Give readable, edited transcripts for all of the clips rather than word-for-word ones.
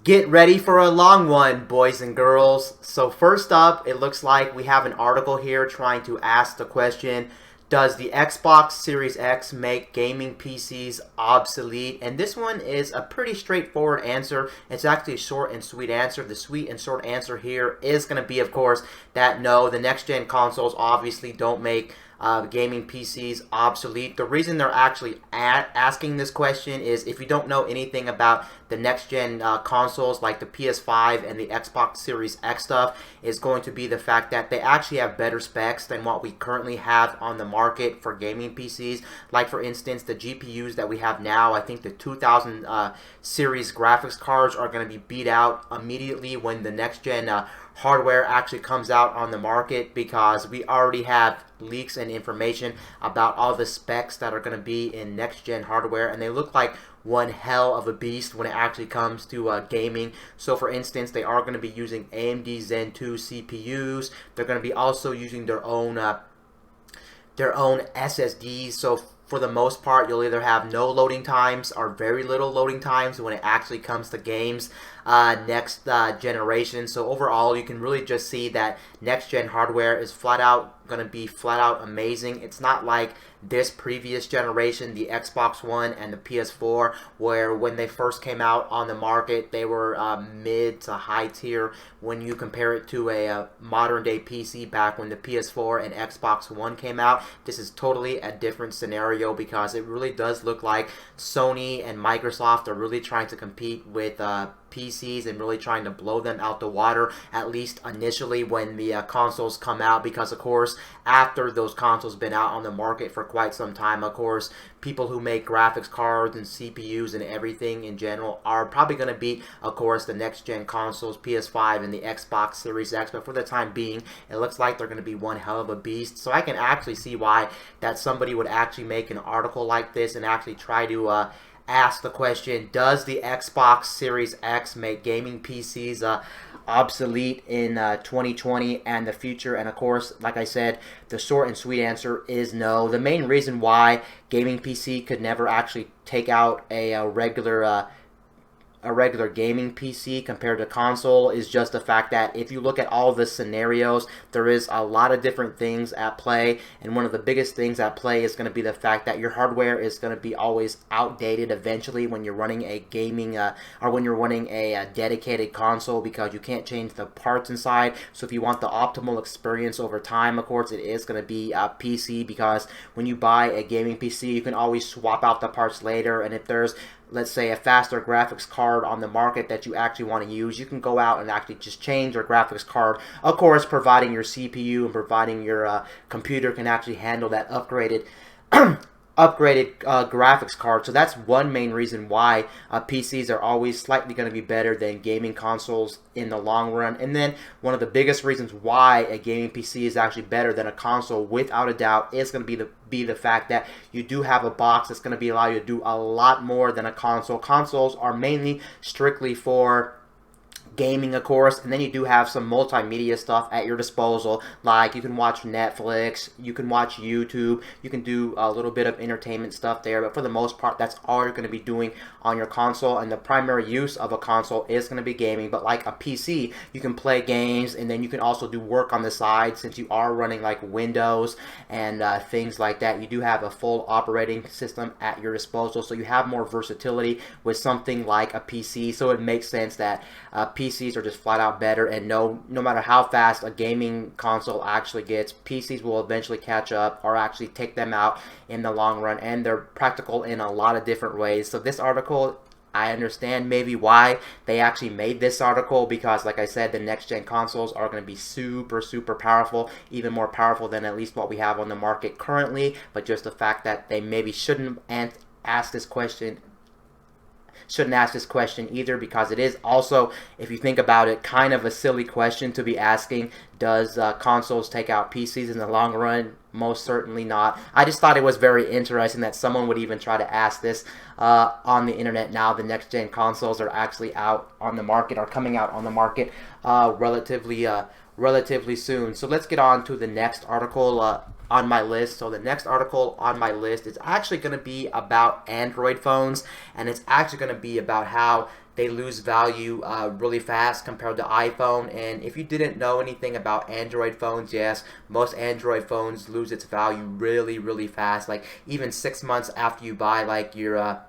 Get ready for a long one, boys and girls. So first up, it looks like we have an article here trying to ask the question, does the Xbox Series X make gaming PCs obsolete? And this one is a pretty straightforward answer. It's actually a short and sweet answer. The sweet and short answer here is going to be, of course, that no, the next-gen consoles obviously don't make gaming PCs obsolete. The reason they're actually asking this question is if you don't know anything about the next gen consoles like the PS5 and the Xbox Series X stuff, is going to be the fact that they actually have better specs than what we currently have on the market for gaming PCs. Like for instance, the GPUs that we have now, I think the 2000 series graphics cards are going to be beat out immediately when the next gen hardware actually comes out on the market, because we already have leaks and information about all the specs that are going to be in next gen hardware, and they look like one hell of a beast when it actually comes to gaming. So for instance, they are going to be using AMD Zen 2 CPUs. They're going to be also using their own SSDs. So for the most part, you'll either have no loading times or very little loading times when it actually comes to games next generation. So overall, you can really just see that next gen hardware is flat out going to be flat out amazing. It's not like this previous generation, the Xbox One and the PS4, where when they first came out on the market, they were mid to high tier when you compare it to a modern day PC back when the PS4 and Xbox One came out. This is totally a different scenario, because it really does look like Sony and Microsoft are really trying to compete with PCs and really trying to blow them out the water, at least initially when the consoles come out, because of course after those consoles been out on the market for quite some time, of course people who make graphics cards and CPUs and everything in general are probably going to beat, of course, the next gen consoles, PS5 and the Xbox Series X. But for the time being, it looks like they're going to be one hell of a beast. So I can actually see why that somebody would actually make an article like this and actually try to ask the question, does the Xbox Series X make gaming PCs obsolete in 2020 and the future? And of course, like I said, the short and sweet answer is no. The main reason why gaming PC could never actually take out a regular gaming PC compared to console is just the fact that if you look at all the scenarios, there is a lot of different things at play, and one of the biggest things at play is going to be the fact that your hardware is going to be always outdated eventually when you're running a gaming or when you're running a dedicated console, because you can't change the parts inside. So if you want the optimal experience over time, of course, it is going to be a PC, because when you buy a gaming PC, you can always swap out the parts later, and if there's, let's say, a faster graphics card on the market that you actually want to use, you can go out and actually just change your graphics card, of course providing your CPU and providing your computer can actually handle that upgraded graphics card. So that's one main reason why PCs are always slightly going to be better than gaming consoles in the long run. And then one of the biggest reasons why a gaming PC is actually better than a console, without a doubt, is going to be the fact that you do have a box that's going to allow you to do a lot more than a console. Consoles are mainly strictly for gaming, of course, and then you do have some multimedia stuff at your disposal, like you can watch Netflix, you can watch YouTube, you can do a little bit of entertainment stuff there, but for the most part, that's all you're going to be doing on your console, and the primary use of a console is going to be gaming. But like a PC, you can play games, and then you can also do work on the side, since you are running like Windows and things like that. You do have a full operating system at your disposal, so you have more versatility with something like a PC, so it makes sense that PCs are just flat out better, and no matter how fast a gaming console actually gets, PCs will eventually catch up or actually take them out in the long run, and they're practical in a lot of different ways. So this article, I understand maybe why they actually made this article, because like I said, the next gen consoles are going to be super powerful, even more powerful than at least what we have on the market currently. But just the fact that they maybe shouldn't ask this question either, because it is also, if you think about it, kind of a silly question to be asking. Does consoles take out PCs in the long run? Most certainly not. I just thought it was very interesting that someone would even try to ask this on the internet. Now the next gen consoles are actually out on the market, are coming out on the market relatively soon. So let's get on to the next article on my list. So the next article on my list is actually going to be about Android phones, and it's actually going to be about how they lose value really fast compared to iPhone. And if you didn't know anything about Android phones, yes, most Android phones lose its value really, really fast. Like even 6 months after you buy like your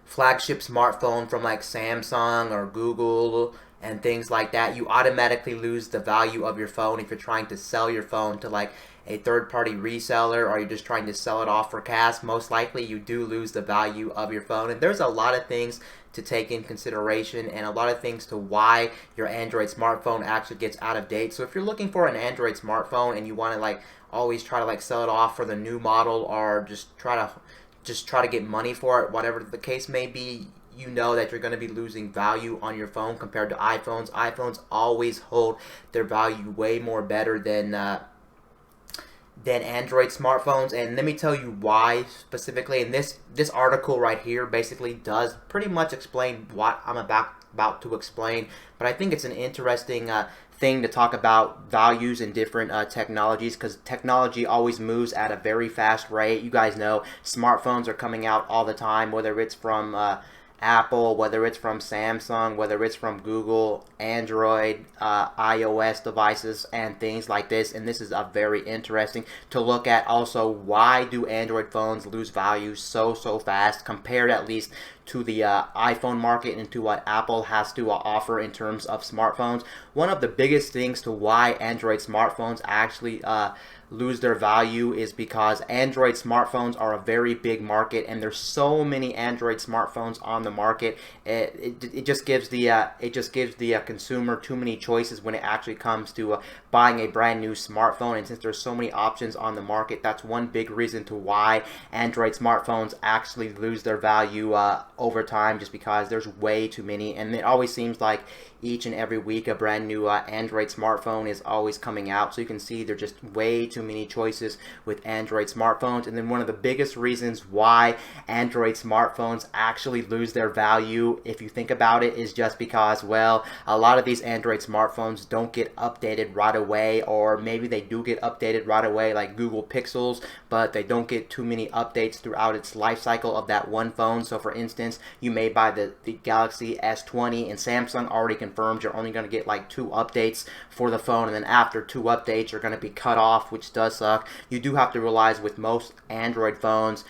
flagship smartphone from like Samsung or Google and things like that, you automatically lose the value of your phone if you're trying to sell your phone to like a third-party reseller, or you're just trying to sell it off for cash. Most likely you do lose the value of your phone. And there's a lot of things to take in consideration, and a lot of things to why your Android smartphone actually gets out of date. So if you're looking for an Android smartphone and you want to like always try to like sell it off for the new model, or just try to get money for it, whatever the case may be, you know that you're going to be losing value on your phone compared to iPhones. iPhones always hold their value way more better than Android smartphones. And let me tell you why specifically. And this article right here basically does pretty much explain what I'm about to explain. But I think it's an interesting thing to talk about values in different technologies, because technology always moves at a very fast rate. You guys know smartphones are coming out all the time, whether it's from Apple, whether it's from Samsung, whether it's from Google, Android, iOS devices, and things like this. And this is a very interesting to look at. Also, why do Android phones lose value so fast compared at least to the iPhone market and to what Apple has to offer in terms of smartphones? One of the biggest things to why Android smartphones actually lose their value is because Android smartphones are a very big market, and there's so many Android smartphones on the market. It just gives the consumer too many choices when it actually comes to buying a brand new smartphone. And since there's so many options on the market, that's one big reason to why Android smartphones actually lose their value over time, just because there's way too many. And it always seems like each and every week a brand new Android smartphone is always coming out. So you can see there's just way too many choices with Android smartphones. And then one of the biggest reasons why Android smartphones actually lose their value, if you think about it, is just because, well, a lot of these Android smartphones don't get updated right away, or maybe they do get updated right away like Google Pixels, but they don't get too many updates throughout its life cycle of that one phone. So for instance, you may buy the Galaxy S20 and Samsung already confirmed you're only going to get like 2 updates for the phone, and then after 2 updates you're going to be cut off, which does suck. You do have to realize with most Android phones,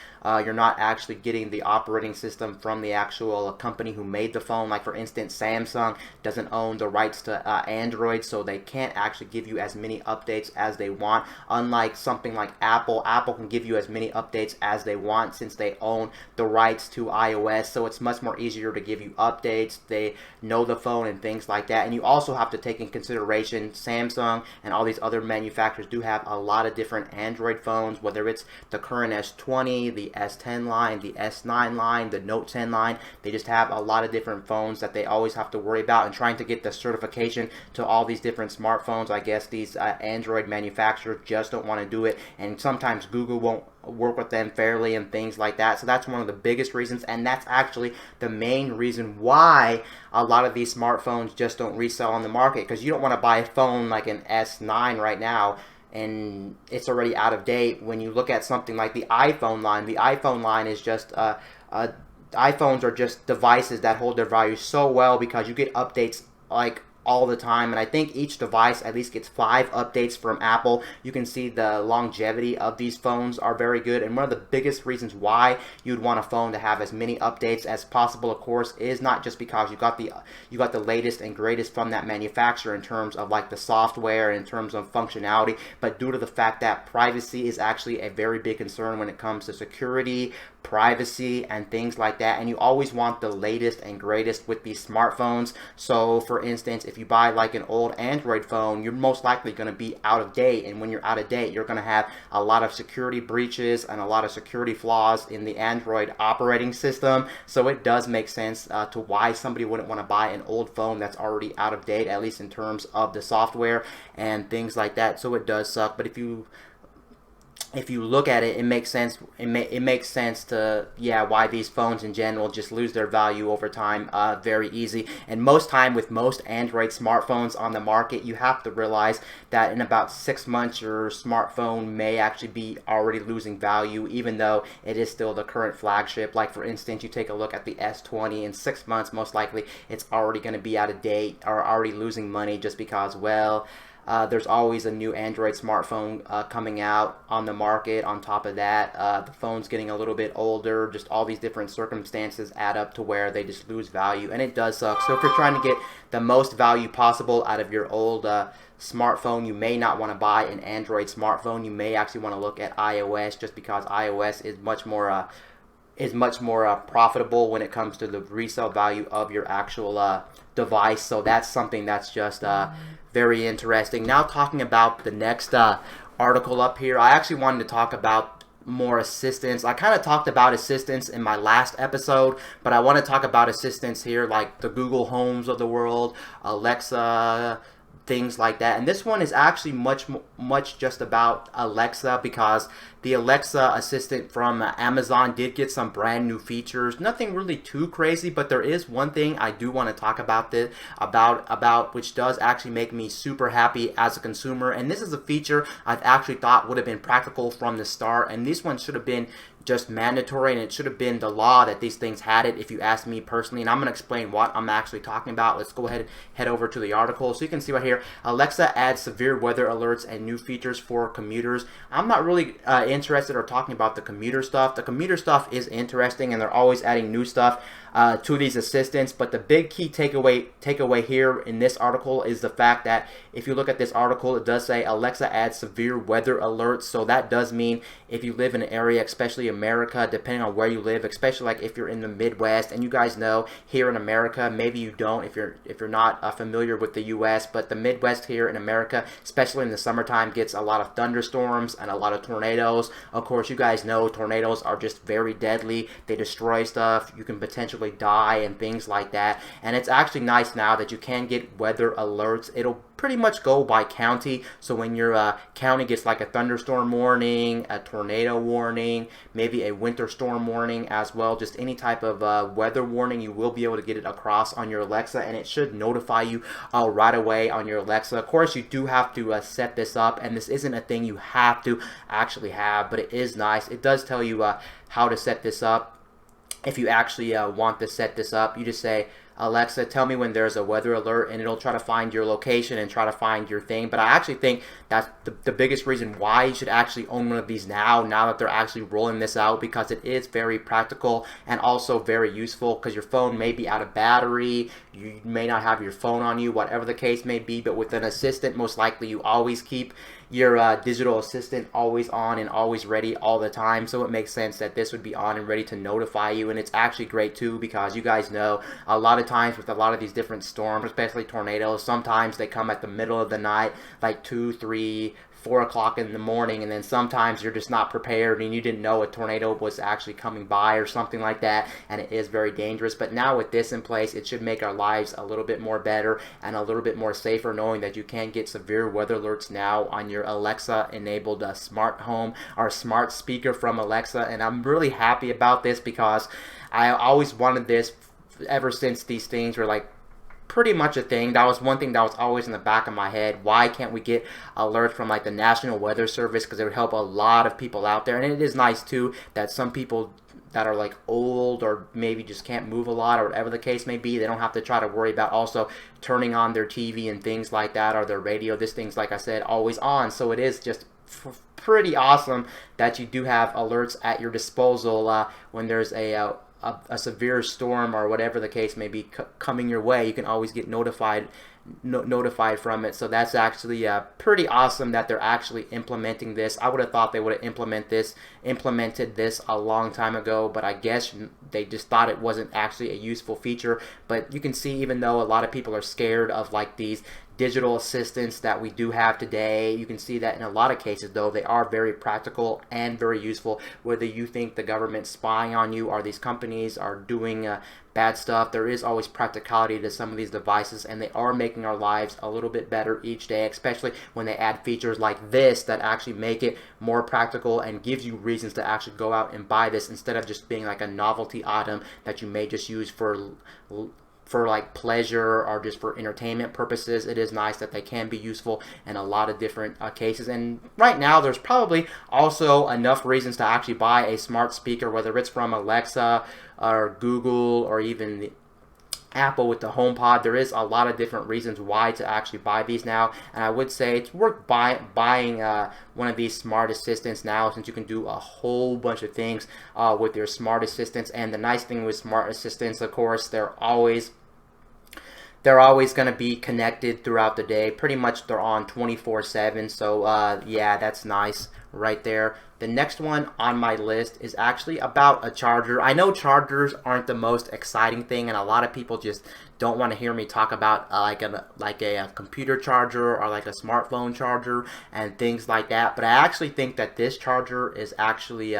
you're not actually getting the operating system from the actual company who made the phone. Like for instance, Samsung doesn't own the rights to Android, so they can't actually give you as many updates as they want. Unlike something like Apple can give you as many updates as they want since they own the rights to iOS, so it's much more easier to give you updates. They know the phone and things like that. And you also have to take in consideration Samsung and all these other manufacturers do have a lot of different Android phones, whether it's the current S20, the S10 line, the S9 line, the Note 10 line. They just have a lot of different phones that they always have to worry about, and trying to get the certification to all these different smartphones. I guess these Android manufacturers just don't want to do it, and sometimes Google won't work with them fairly and things like that. So that's one of the biggest reasons, and that's actually the main reason why a lot of these smartphones just don't resell on the market, because you don't want to buy a phone like an S9 right now and it's already out of date. When you look at something like the iPhone line is just iPhones are just devices that hold their value so well, because you get updates like all the time, and I think each device at least gets 5 updates from Apple. You can see the longevity of these phones are very good, and one of the biggest reasons why you'd want a phone to have as many updates as possible, of course, is not just because you got the latest and greatest from that manufacturer in terms of like the software and in terms of functionality, but due to the fact that privacy is actually a very big concern when it comes to security, privacy, and things like that. And you always want the latest and greatest with these smartphones. So for instance, if you buy like an old Android phone, you're most likely going to be out of date, and when you're out of date, you're going to have a lot of security breaches and a lot of security flaws in the Android operating system. So it does make sense to why somebody wouldn't want to buy an old phone that's already out of date, at least in terms of the software and things like that. So it does suck. But if if you look at it, it makes sense. It makes sense to, yeah, why these phones in general just lose their value over time very easy. And most time with most Android smartphones on the market, you have to realize that in about 6 months your smartphone may actually be already losing value, even though it is still the current flagship. Like for instance, you take a look at the S20, in 6 months most likely it's already going to be out of date or already losing money, just because, well, there's always a new Android smartphone coming out on the market. On top of that, the phone's getting a little bit older. Just all these different circumstances add up to where they just lose value, and it does suck. So if you're trying to get the most value possible out of your old smartphone, you may not want to buy an Android smartphone. You may actually want to look at iOS, just because iOS is much more profitable when it comes to the resale value of your actual device. So that's something that's just very interesting. Now, talking about the next article up here, I actually wanted to talk about more assistants. I kind of talked about assistants in my last episode, but I want to talk about assistants here, like the Google Homes of the world, Alexa, things like that. And this one is actually much just about Alexa, because the Alexa assistant from Amazon did get some brand new features. Nothing really too crazy, but there is one thing I do want to talk about which does actually make me super happy as a consumer. And this is a feature I've actually thought would have been practical from the start, and this one should have been just mandatory, and it should have been the law that these things had it, if you ask me personally. And I'm going to explain what I'm actually talking about. Let's go ahead and head over to the article. So you can see right here, Alexa adds severe weather alerts and new features for commuters. I'm not really interested or talking about the commuter stuff. The commuter stuff is interesting, and they're always adding new stuff to these assistants. But the big key takeaway here in this article is the fact that if you look at this article, it does say Alexa adds severe weather alerts. So that does mean if you live in an area, especially America, depending on where you live, especially like if you're in the Midwest, and you guys know here in America, maybe you don't if you're not familiar with the US, but the Midwest here in America, especially in the summertime, gets a lot of thunderstorms and a lot of tornadoes. Of course, you guys know tornadoes are just very deadly. They destroy stuff. You can potentially die and things like that. And it's actually nice now that you can get weather alerts. It'll pretty much go by county. So when your county gets like a thunderstorm warning, a tornado warning, maybe a winter storm warning as well, just any type of weather warning, you will be able to get it across on your Alexa, and it should notify you right away on your Alexa. Of course, you do have to set this up, and this isn't a thing you have to actually have, but it is nice. It does tell you how to set this up. If you actually want to set this up, you just say, Alexa, tell me when there's a weather alert, and it'll try to find your location and try to find your thing. But I actually think that's the biggest reason why you should actually own one of these now that they're actually rolling this out, because it is very practical and also very useful, because your phone may be out of battery, you may not have your phone on you, whatever the case may be. But with an assistant, most likely you always keep your digital assistant always on and always ready all the time. So it makes sense that this would be on and ready to notify you. And it's actually great too, because you guys know a lot of times with a lot of these different storms, especially tornadoes, sometimes they come at the middle of the night, like 2, 3, 4 o'clock in the morning, and then sometimes you're just not prepared and you didn't know a tornado was actually coming by or something like that, and it is very dangerous. But now with this in place, it should make our lives a little bit more better and a little bit more safer, knowing that you can get severe weather alerts now on your Alexa enabled smart home or smart speaker from Alexa. And I'm really happy about this, because I always wanted this ever since these things were like pretty much a thing. That was one thing that was always in the back of my head. Why can't we get alerts from like the National Weather Service? Because it would help a lot of people out there. And it is nice too that some people that are like old or maybe just can't move a lot, or whatever the case may be, they don't have to try to worry about also turning on their TV and things like that, or their radio. This thing's, like I said, always on. So it is just pretty awesome that you do have alerts at your disposal when there's a severe storm or whatever the case may be coming your way. You can always get notified from it. So that's actually pretty awesome that they're actually implementing this. I would have thought they would have implemented this a long time ago, but I guess they just thought it wasn't actually a useful feature. But you can see, even though a lot of people are scared of like these digital assistants that we do have today. You can see that in a lot of cases, though, they are very practical and very useful. Whether you think the government's spying on you or these companies are doing bad stuff, there is always practicality to some of these devices, and they are making our lives a little bit better each day, especially when they add features like this that actually make it more practical and gives you reasons to actually go out and buy this instead of just being like a novelty item that you may just use for like pleasure or just for entertainment purposes. It is nice that they can be useful in a lot of different cases. And right now there's probably also enough reasons to actually buy a smart speaker, whether it's from Alexa or Google or even the Apple with the HomePod. There is a lot of different reasons why to actually buy these now, and I would say it's worth buying one of these smart assistants now, since you can do a whole bunch of things with your smart assistants. And the nice thing with smart assistants, of course, they're always going to be connected throughout the day. Pretty much they're on 24/7. So yeah, that's nice right there. The next one on my list is actually about a charger. I know chargers aren't the most exciting thing, and a lot of people just don't want to hear me talk about like a computer charger or like a smartphone charger and things like that. But I actually think that this charger is actually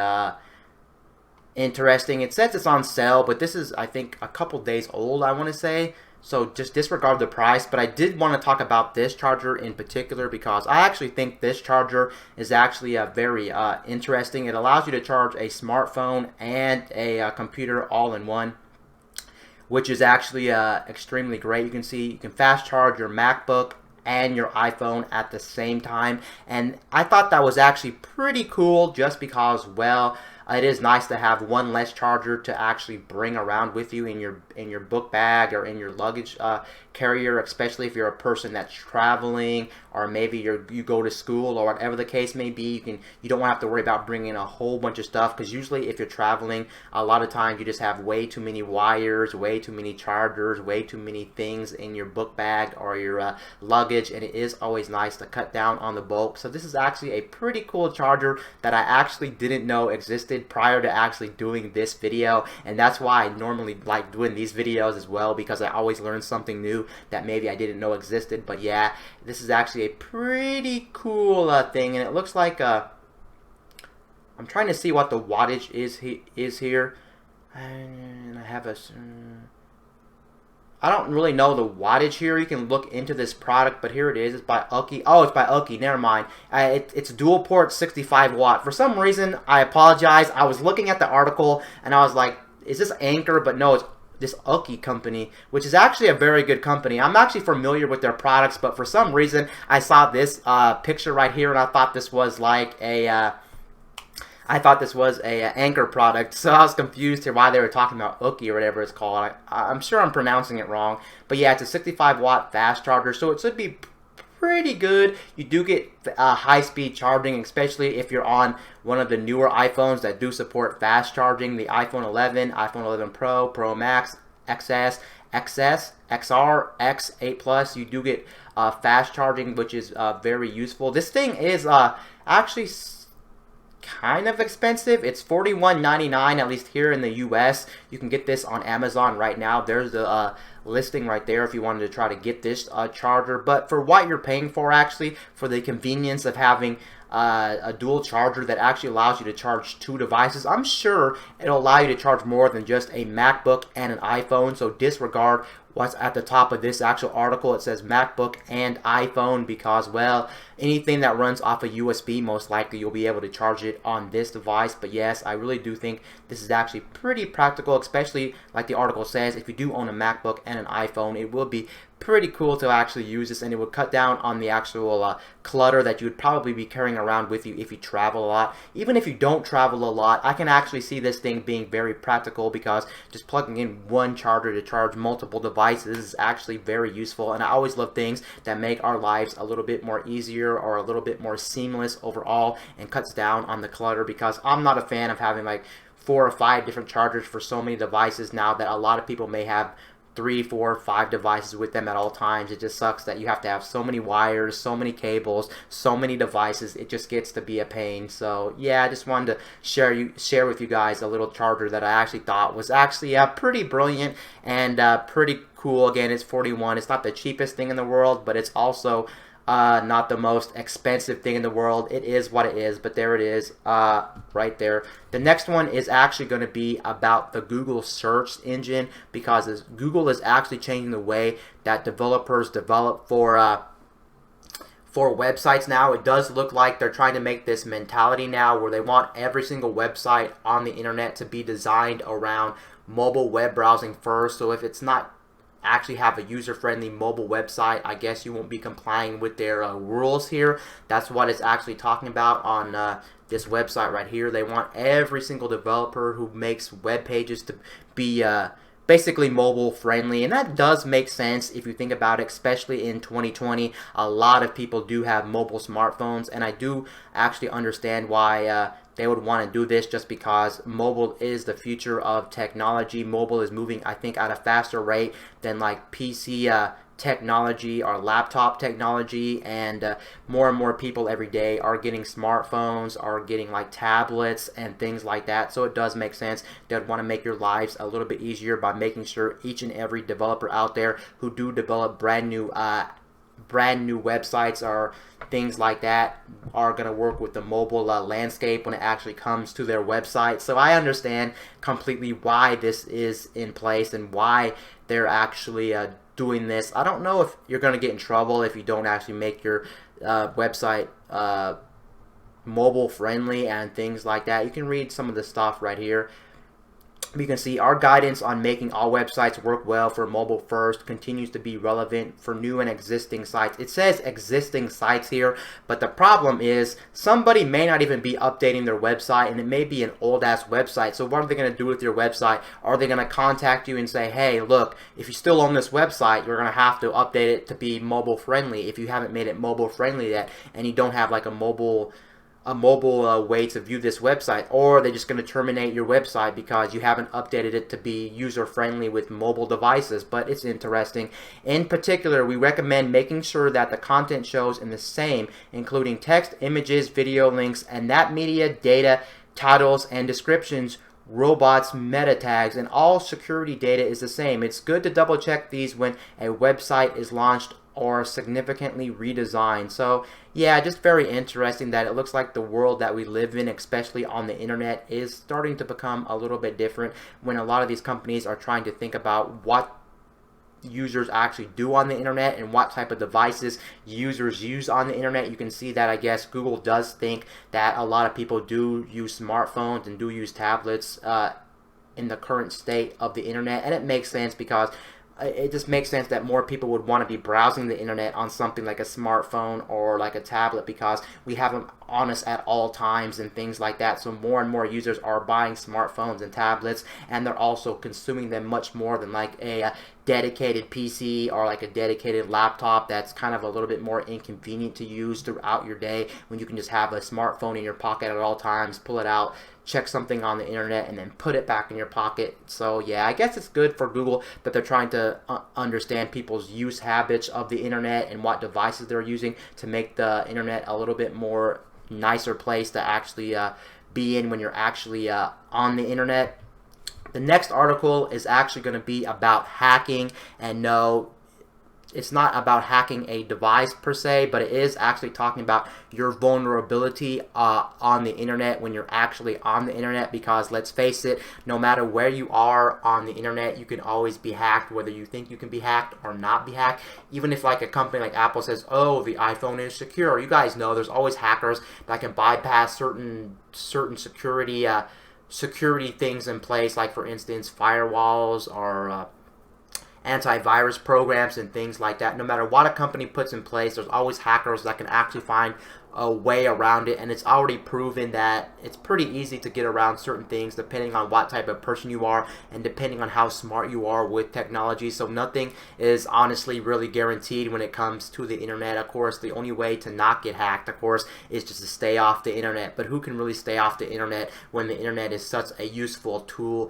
interesting. It says it's on sale, but this is, I think, a couple days old, I want to say. So just disregard the price, but I did want to talk about this charger in particular because I actually think this charger is actually very interesting. It allows you to charge a smartphone and a computer all in one, which is actually extremely great. You can see you can fast charge your MacBook and your iPhone at the same time, and I thought that was actually pretty cool just because, well, it is nice to have one less charger to actually bring around with you in your book bag or in your luggage carrier, especially if you're a person that's traveling or maybe you go to school or whatever the case may be. You don't have to worry about bringing a whole bunch of stuff, because usually if you're traveling, a lot of times you just have way too many wires, way too many chargers, way too many things in your book bag or your luggage, and it is always nice to cut down on the bulk. So this is actually a pretty cool charger that I actually didn't know existed prior to actually doing this video, and that's why I normally like doing these videos as well, because I always learn something new that maybe I didn't know existed. But yeah, this is actually a pretty cool thing, and it looks like I'm trying to see what the wattage is here, and I have I don't really know the wattage here. You can look into this product, but here it is. It's by Uki. Oh, it's by Uki. Never mind. It's dual port 65 watt. For some reason, I apologize. I was looking at the article and I was like, is this Anker? But no, it's this Uki company, which is actually a very good company. I'm actually familiar with their products, but for some reason, I saw this picture right here and I thought this was like a Anker product, so I was confused here why they were talking about Uki or whatever it's called. I'm sure I'm pronouncing it wrong, but yeah, it's a 65 watt fast charger, so it should be pretty good. You do get high-speed charging, especially if you're on one of the newer iPhones that do support fast charging. The iPhone 11, iPhone 11 Pro, Pro Max, XS, XR, X, 8 Plus. You do get fast charging, which is very useful. This thing is actually kind of expensive. It's $41.99, at least here in the US. You can get this on Amazon right now. There's the listing right there if you wanted to try to get this charger. But for what you're paying for, actually, for the convenience of having a dual charger that actually allows you to charge two devices, I'm sure it'll allow you to charge more than just a MacBook and an iPhone. So disregard what's at the top of this actual article. It says MacBook and iPhone because, well, anything that runs off a USB, most likely you'll be able to charge it on this device. But yes, I really do think this is actually pretty practical, especially like the article says, if you do own a MacBook and an iPhone, it will be pretty cool to actually use this, and it would cut down on the actual clutter that you would probably be carrying around with you if you travel a lot. Even if you don't travel a lot, I can actually see this thing being very practical because just plugging in one charger to charge multiple devices is actually very useful, and I always love things that make our lives a little bit more easier or a little bit more seamless overall and cuts down on the clutter, because I'm not a fan of having like 4 or 5 different chargers for so many devices now that a lot of people may have 3, 4, 5 devices with them at all times. It just sucks that you have to have so many wires, so many cables, so many devices. It just gets to be a pain. So yeah, I just wanted to share with you guys a little charger that I actually thought was actually pretty brilliant and pretty cool. Again, it's 41. It's not the cheapest thing in the world, but it's also not the most expensive thing in the world. It is what it is, but there it is, right there. The next one is actually going to be about the Google search engine, because Google is actually changing the way that developers develop for websites now. It does look like they're trying to make this mentality now where they want every single website on the internet to be designed around mobile web browsing first. So if it's not actually have a user-friendly mobile website, I guess you won't be complying with their rules here. That's what it's actually talking about on this website right here. They want every single developer who makes web pages to be basically mobile friendly, and that does make sense if you think about it, especially in 2020. A lot of people do have mobile smartphones, and I do actually understand why they would want to do this, just because mobile is the future of technology. Mobile is moving, I think, at a faster rate than like PC technology or laptop technology, and more people every day are getting smartphones, are getting like tablets and things like that. So it does make sense. They'd want to make your lives a little bit easier by making sure each and every developer out there who do develop brand new websites or things like that are going to work with the mobile landscape when it actually comes to their website. So I understand completely why this is in place and why they're actually doing this. I don't know if you're going to get in trouble if you don't actually make your website mobile friendly and things like that. You can read some of the stuff right here. You can see our guidance on making all websites work well for mobile first continues to be relevant for new and existing sites. It says existing sites here, but the problem is somebody may not even be updating their website, and it may be an old ass website. So what are they going to do with your website? Are they going to contact you and say, hey, look, if you still own this website, you're going to have to update it to be mobile friendly if you haven't made it mobile friendly yet, and you don't have like a mobile way to view this website? Or are they just going to terminate your website because you haven't updated it to be user-friendly with mobile devices? But it's interesting. In particular, we recommend making sure that the content shows in the same, including text, images, video links, and that media, data, titles, and descriptions, robots, meta tags, and all security data is the same. It's good to double check these when a website is launched or significantly redesigned. So yeah, just very interesting that it looks like the world that we live in, especially on the internet, is starting to become a little bit different when a lot of these companies are trying to think about what users actually do on the internet and what type of devices users use on the internet. You can see that I guess Google does think that a lot of people do use smartphones and do use tablets in the current state of the internet, and it makes sense because it just makes sense that more people would want to be browsing the internet on something like a smartphone or like a tablet, because we have them on us at all times and things like that. So more and more users are buying smartphones and tablets, and they're also consuming them much more than like a dedicated PC or like a dedicated laptop that's kind of a little bit more inconvenient to use throughout your day, when you can just have a smartphone in your pocket at all times, pull it out, check something on the internet, and then put it back in your pocket. So yeah, I guess it's good for Google that they're trying to understand people's use habits of the internet and what devices they're using to make the internet a little bit more nicer place to actually be in when you're actually on the internet. The next article is actually going to be about hacking, and no, it's not about hacking a device per se, but it is actually talking about your vulnerability on the internet when you're actually on the internet, because let's face it, no matter where you are on the internet, you can always be hacked, whether you think you can be hacked or not be hacked. Even if like a company like Apple says, oh, the iPhone is secure, you guys know there's always hackers that can bypass certain security things in place, like for instance firewalls or antivirus programs and things like that. No matter what a company puts in place, there's always hackers that can actually find a way around it, and it's already proven that it's pretty easy to get around certain things depending on what type of person you are and depending on how smart you are with technology. So nothing is honestly really guaranteed when it comes to the internet. Of course, the only way to not get hacked, of course, is just to stay off the internet. But who can really stay off the internet when the internet is such a useful tool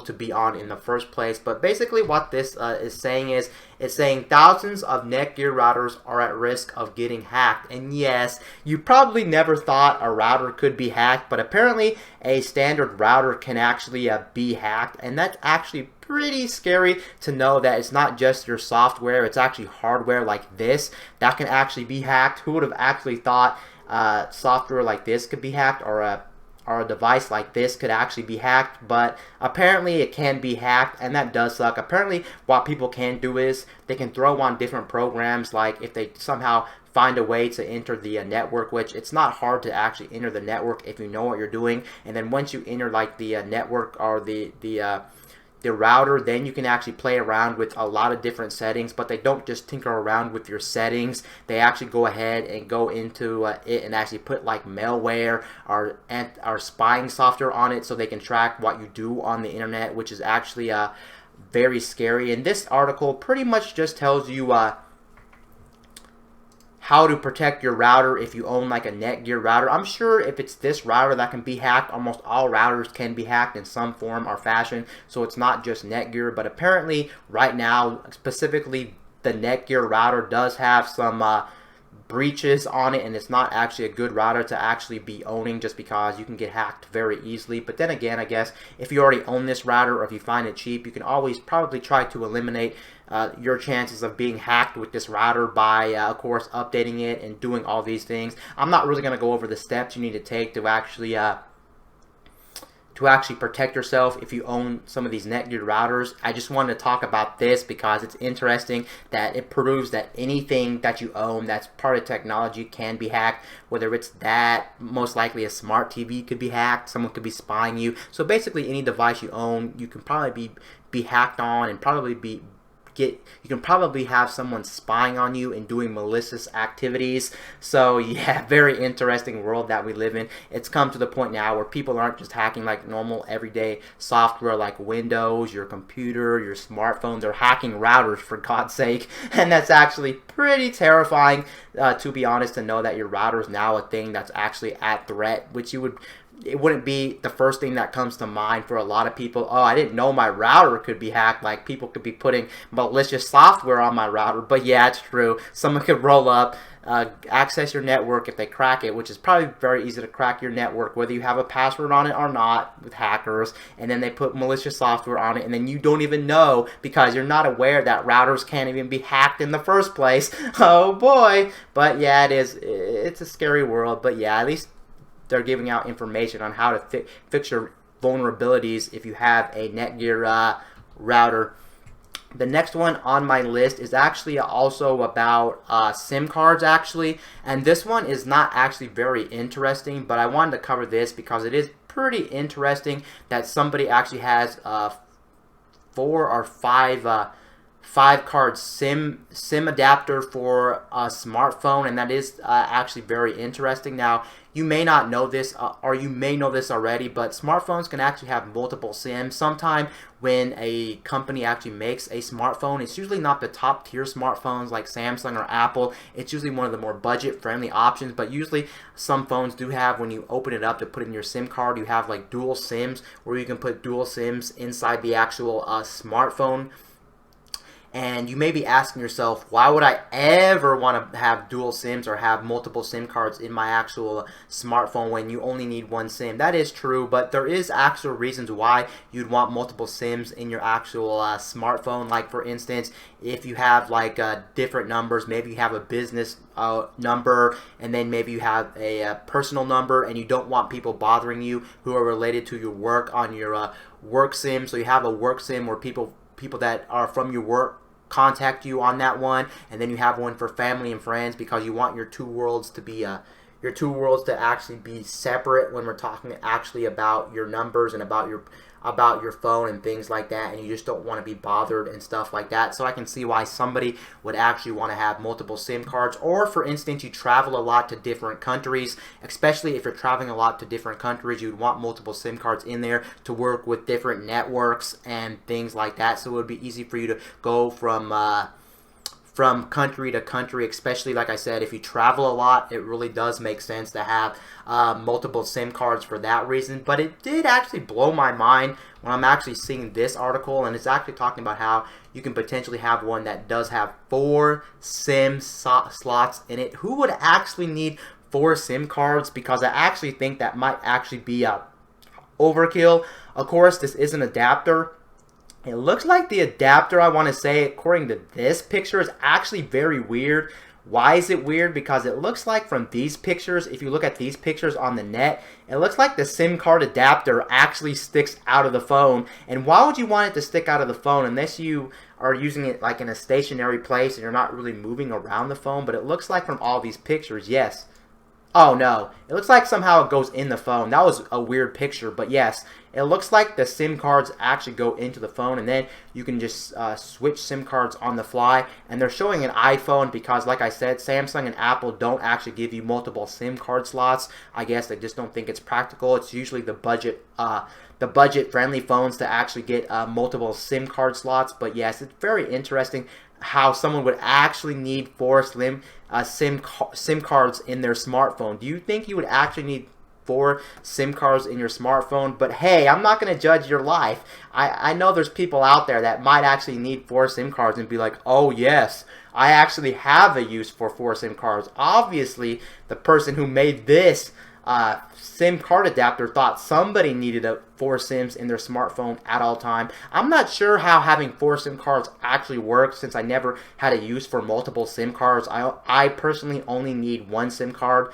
to be on in the first place? But basically what this is saying is, it's saying thousands of Netgear routers are at risk of getting hacked. And yes, you probably never thought a router could be hacked, but apparently a standard router can actually be hacked, and that's actually pretty scary to know that it's not just your software, it's actually hardware like this that can actually be hacked. Who would have actually thought software like this could be hacked, or a device like this could actually be hacked? But apparently it can be hacked, and that does suck. Apparently what people can do is they can throw on different programs, like if they somehow find a way to enter the network, which it's not hard to actually enter the network if you know what you're doing. And then once you enter like the network or the router, then you can actually play around with a lot of different settings. But they don't just tinker around with your settings, they actually go ahead and go into it and actually put like malware or spying software on it so they can track what you do on the internet, which is actually very scary. And this article pretty much just tells you how to protect your router if you own like a Netgear router. I'm sure if it's this router that can be hacked, almost all routers can be hacked in some form or fashion. So it's not just Netgear, but apparently right now, specifically the Netgear router does have some breaches on it, and it's not actually a good router to actually be owning, just because you can get hacked very easily. But then again, I guess if you already own this router or if you find it cheap, you can always probably try to eliminate your chances of being hacked with this router by of course updating it and doing all these things. I'm not really going to go over the steps you need to take to actually protect yourself if you own some of these Netgear routers. I just wanted to talk about this because it's interesting that it proves that anything that you own that's part of technology can be hacked. Whether it's that, most likely a smart TV could be hacked, someone could be spying you. So basically any device you own, you can probably be hacked on, and probably you can probably have someone spying on you and doing malicious activities. So yeah, very interesting world that we live in. It's come to the point now where people aren't just hacking like normal everyday software like Windows, your computer, your smartphone. They're hacking routers, for God's sake. And that's actually pretty terrifying, to be honest, to know that your router is now a thing that's actually at threat, which it wouldn't be the first thing that comes to mind for a lot of people. Oh, I didn't know my router could be hacked. Like, people could be putting malicious software on my router. But yeah, it's true. Someone could roll up, access your network if they crack it, which is probably very easy to crack your network, whether you have a password on it or not, with hackers. And then they put malicious software on it, and then you don't even know because you're not aware that routers can't even be hacked in the first place. Oh boy. But yeah, it's a scary world. But yeah, at least they're giving out information on how to fix your vulnerabilities if you have a Netgear router. The next one on my list is actually also about SIM cards, actually. And this one is not actually very interesting, but I wanted to cover this because it is pretty interesting that somebody actually has 4 or 5 card SIM adapter for a smartphone, and that is actually very interesting. Now, you may not know this, or you may know this already, but smartphones can actually have multiple SIMs. Sometime when a company actually makes a smartphone, it's usually not the top tier smartphones like Samsung or Apple. It's usually one of the more budget friendly options, but usually some phones do have, when you open it up to put in your SIM card, you have like dual SIMs, where you can put dual SIMs inside the actual smartphone. And you may be asking yourself, why would I ever want to have dual SIMs or have multiple SIM cards in my actual smartphone when you only need one SIM? That is true, but there is actual reasons why you'd want multiple SIMs in your actual smartphone. Like, for instance, if you have like different numbers, maybe you have a business number, and then maybe you have a personal number, and you don't want people bothering you who are related to your work on your work SIM. So you have a work SIM where people that are from your work contact you on that one, and then you have one for family and friends because you want your two worlds to be worlds to actually be separate when we're talking actually about your numbers and about your phone and things like that, and you just don't want to be bothered and stuff like that. So I can see why somebody would actually want to have multiple SIM cards. Or for instance, you travel a lot to different countries, especially if you're traveling a lot to different countries, you'd want multiple SIM cards in there to work with different networks and things like that. So it would be easy for you to go from country to country, especially like I said, if you travel a lot, it really does make sense to have multiple SIM cards for that reason. But it did actually blow my mind when I'm actually seeing this article, and it's actually talking about how you can potentially have one that does have 4 SIM slots in it. Who would actually need 4 SIM cards? Because I actually think that might actually be a overkill. Of course, this is an adapter. It looks like the adapter, I want to say, according to this picture, is actually very weird. Why is it weird? Because it looks like from these pictures, if you look at these pictures on the net, it looks like the SIM card adapter actually sticks out of the phone. And why would you want it to stick out of the phone unless you are using it like in a stationary place and you're not really moving around the phone? But it looks like from all these pictures, yes. Oh no, it looks like somehow it goes in the phone. That was a weird picture, but yes, it looks like the SIM cards actually go into the phone, and then you can just switch SIM cards on the fly. And they're showing an iPhone because, like I said, Samsung and Apple don't actually give you multiple SIM card slots. I guess they just don't think it's practical. It's usually the budget-friendly phones to actually get multiple SIM card slots. But yes, it's very interesting how someone would actually need 4 SIM cards in their smartphone. Do you think you would actually need 4 SIM cards in your smartphone? But hey, I'm not going to judge your life. I know there's people out there that might actually need 4 SIM cards and be like, oh yes, I actually have a use for 4 SIM cards. Obviously, the person who made this SIM card adapter thought somebody needed 4 SIMs in their smartphone at all time. I'm not sure how having 4 SIM cards actually works, since I never had a use for multiple SIM cards. I personally only need 1 SIM card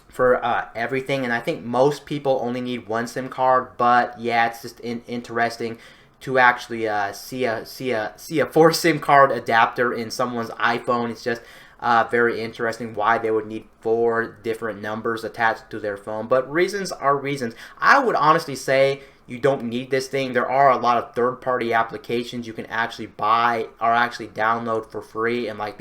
for everything, and I think most people only need 1 SIM card. But yeah, it's just interesting to actually see a 4 SIM card adapter in someone's iPhone. It's just very interesting why they would need 4 different numbers attached to their phone. But reasons are reasons. I would honestly say you don't need this thing. There are a lot of third-party applications you can actually buy or actually download for free, and like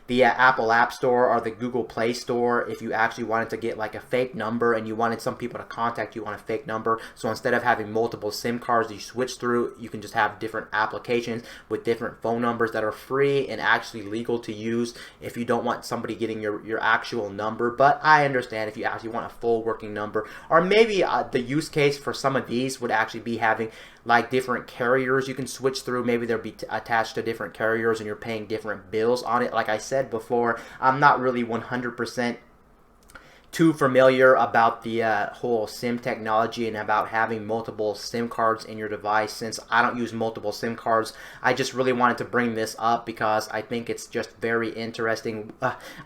the Apple App Store or the Google Play Store. If you actually wanted to get like a fake number and you wanted some people to contact you on a fake number, so instead of having multiple SIM cards you switch through, you can just have different applications with different phone numbers that are free and actually legal to use if you don't want somebody getting your actual number. But I understand if you actually want a full working number, or maybe the use case for some of these would actually be having like different carriers you can switch through. Maybe they'll be attached to different carriers and you're paying different bills on it. Like I said before, I'm not really 100% too familiar about the whole SIM technology and about having multiple SIM cards in your device. Since I don't use multiple SIM cards, I just really wanted to bring this up because I think it's just very interesting.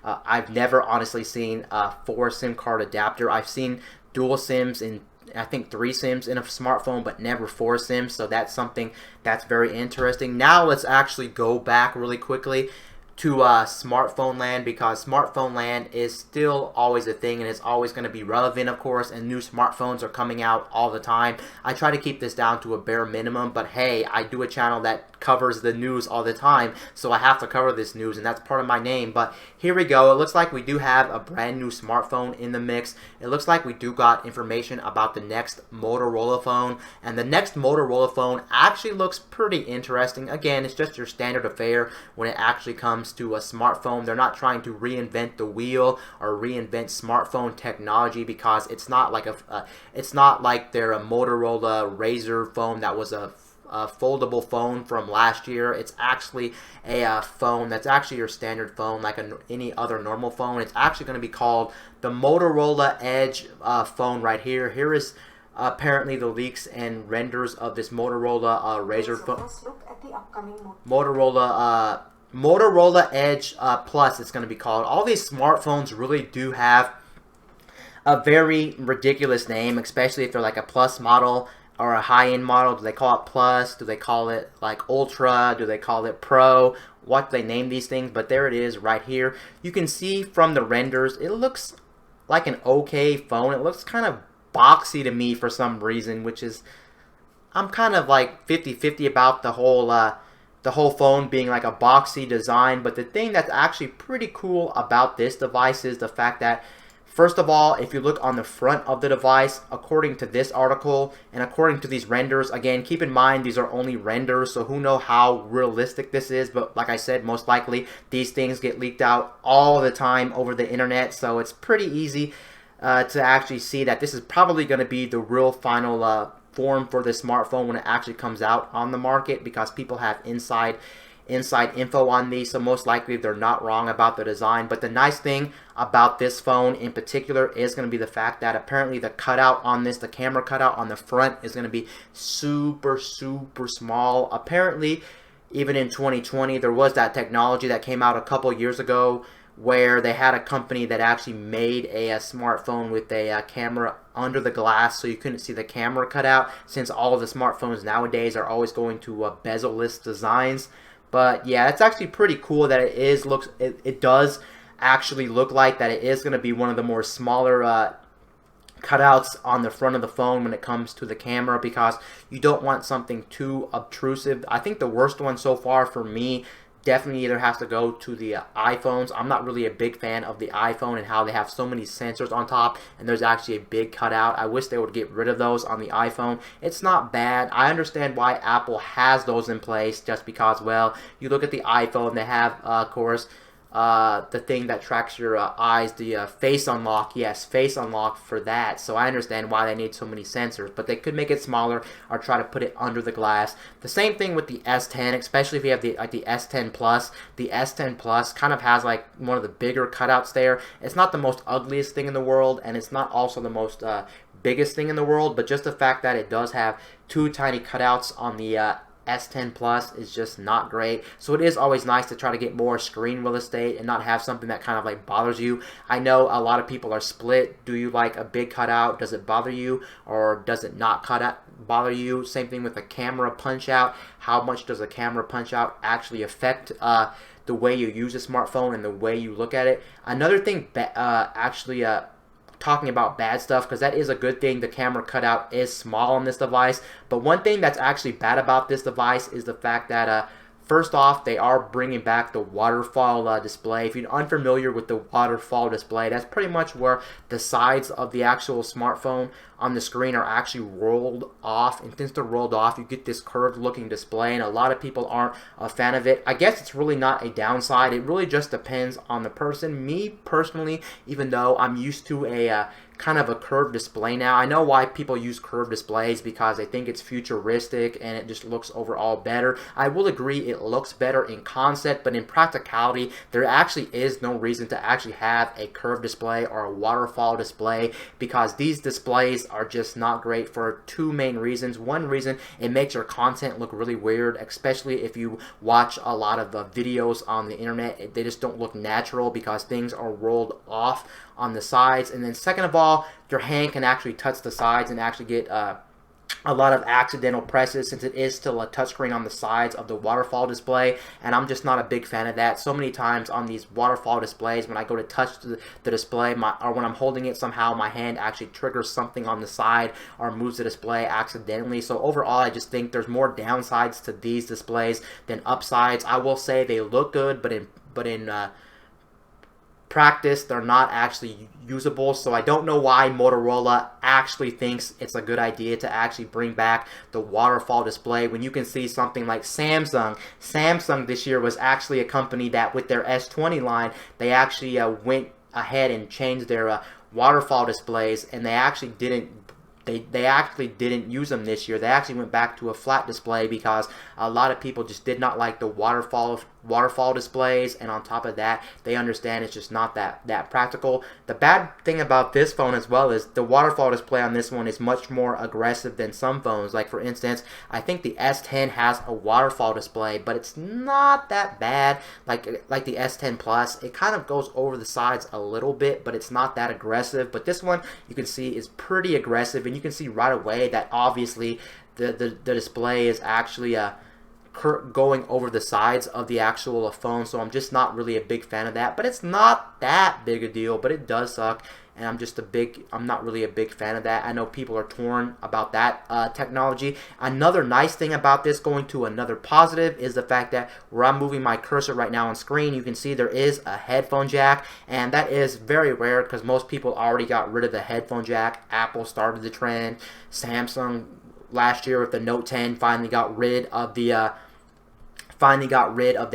I've never honestly seen a 4 SIM card adapter. I've seen dual SIMs in I think 3 SIMs in a smartphone, but never 4 SIMs. So that's something that's very interesting. Now let's actually go back really quickly to smartphone land, because smartphone land is still always a thing and it's always going to be relevant, of course, and new smartphones are coming out all the time. I try to keep this down to a bare minimum, but hey, I do a channel that covers the news all the time, so I have to cover this news, and that's part of my name. But here we go. It looks like we do have a brand new smartphone in the mix. It looks like we do got information about the next Motorola phone, and the next Motorola phone actually looks pretty interesting. Again, it's just your standard affair when it actually comes to a smartphone. They're not trying to reinvent the wheel or reinvent smartphone technology, because it's not like it's not like their Motorola Razr phone that was a foldable phone from last year. It's actually a phone that's actually your standard phone, like any other normal phone. It's actually going to be called the Motorola Edge phone right here. Here is apparently the leaks and renders of this Motorola Razr phone. Look at the upcoming Motorola Edge Plus, it's going to be called. All these smartphones really do have a very ridiculous name, especially if they're like a Plus model or a high-end model. Do they call it Plus? Do they call it like Ultra? Do they call it Pro? What do they name these things? But there it is right here. You can see from the renders, it looks like an okay phone. It looks kind of boxy to me for some reason, which is, I'm kind of like 50-50 about the whole phone being like a boxy design. But the thing that's actually pretty cool about this device is the fact that, first of all, if you look on the front of the device, according to this article and according to these renders, again, keep in mind these are only renders, so who knows how realistic this is, but like I said, most likely these things get leaked out all the time over the internet, so it's pretty easy to actually see that this is probably going to be the real final form for this smartphone when it actually comes out on the market, because people have inside info on these, so most likely they're not wrong about the design. But the nice thing about this phone in particular is going to be the fact that apparently the cutout on this, the camera cutout on the front, is going to be super small. Apparently, even in 2020, there was that technology that came out a couple years ago where they had a company that actually made a smartphone with a camera under the glass, so you couldn't see the camera cutout, since all of the smartphones nowadays are always going to bezel-less designs. But yeah, it's actually pretty cool that it does actually look like that it is going to be one of the more smaller cutouts on the front of the phone when it comes to the camera, because you don't want something too obtrusive. I think the worst one so far for me definitely either has to go to the iPhones. I'm not really a big fan of the iPhone and how they have so many sensors on top and there's actually a big cutout. I wish they would get rid of those on the iPhone. It's not bad. I understand why Apple has those in place, just because, well, you look at the iPhone, they have, of course, the thing that tracks your eyes, the face unlock. Yes, face unlock for that. So I understand why they need so many sensors, but they could make it smaller or try to put it under the glass. The same thing with the S10, especially if you have the S10 Plus. The S10 Plus kind of has like one of the bigger cutouts there. It's not the most ugliest thing in the world, and it's not also the most biggest thing in the world, but just the fact that it does have two tiny cutouts on the S10 Plus is just not great. So it is always nice to try to get more screen real estate and not have something that kind of like bothers you. I know a lot of people are split. Do you like a big cutout? Does it bother you, or does it not bother you? Same thing with the camera punch out. How much does a camera punch out actually affect the way you use a smartphone and the way you look at it? Another thing talking about bad stuff, because that is a good thing, the camera cutout is small on this device, but one thing that's actually bad about this device is the fact that first off, they are bringing back the waterfall display. If you're unfamiliar with the waterfall display, that's pretty much where the sides of the actual smartphone on the screen are actually rolled off, and since they're rolled off, you get this curved looking display, and a lot of people aren't a fan of it. I guess it's really not a downside. It really just depends on the person. Me personally, even though I'm used to a kind of a curved display now. I know why people use curved displays, because they think it's futuristic and it just looks overall better. I will agree it looks better in concept, but in practicality, there actually is no reason to actually have a curved display or a waterfall display, because these displays are just not great for two main reasons. One reason, it makes your content look really weird, especially if you watch a lot of videos on the internet. They just don't look natural because things are rolled off on the sides. And then second of all, your hand can actually touch the sides and actually get a lot of accidental presses, since it is still a touchscreen on the sides of the waterfall display, and I'm just not a big fan of that. So many times on these waterfall displays, when I go to touch the display, or when I'm holding it, somehow my hand actually triggers something on the side or moves the display accidentally. So overall, I just think there's more downsides to these displays than upsides. I will say they look good, but in practice, they're not actually usable. So I don't know why Motorola actually thinks it's a good idea to actually bring back the waterfall display, when you can see something like Samsung. Samsung this year was actually a company that, with their S20 line, they actually went ahead and changed their waterfall displays, and they actually didn't use them this year. They actually went back to a flat display because a lot of people just did not like the waterfall displays, and on top of that, they understand it's just not that practical. The bad thing about this phone as well is the waterfall display on this one is much more aggressive than some phones. Like for instance, I think the S10 has a waterfall display, but it's not that bad. Like the S10 Plus, it kind of goes over the sides a little bit, but it's not that aggressive. But this one, you can see, is pretty aggressive, and you can see right away that obviously the display is actually going over the sides of the actual phone. So I'm just not really a big fan of that, but it's not that big a deal, but it does suck. and I'm not really a big fan of that. I know people are torn about that technology. Another nice thing about this, going to another positive, is the fact that where I'm moving my cursor right now on screen, you can see there is a headphone jack, and that is very rare because most people already got rid of the headphone jack. Apple started the trend. Samsung last year with the Note 10 finally got rid of the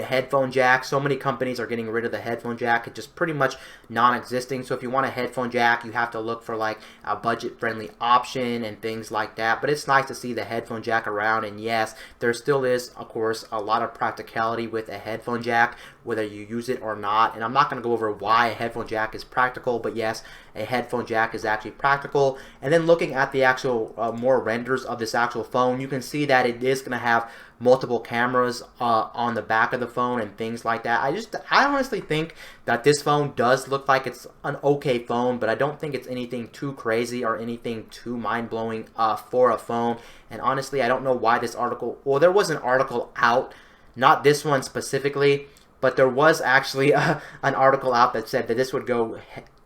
headphone jack. So many companies are getting rid of the headphone jack. It's just pretty much non-existing. So if you want a headphone jack, you have to look for like a budget-friendly option and things like that. But it's nice to see the headphone jack around. And yes, there still is, of course, a lot of practicality with a headphone jack, whether you use it or not. And I'm not going to go over why a headphone jack is practical, but yes, a headphone jack is actually practical. And then looking at the actual more renders of this actual phone, you can see that it is going to have multiple cameras on the back of the phone and things like that. I honestly think that this phone does look like it's an okay phone, but I don't think it's anything too crazy or anything too mind-blowing for a phone. And honestly, I don't know why this article, well, there was an article out, not this one specifically, but there was actually an article out that said that this would go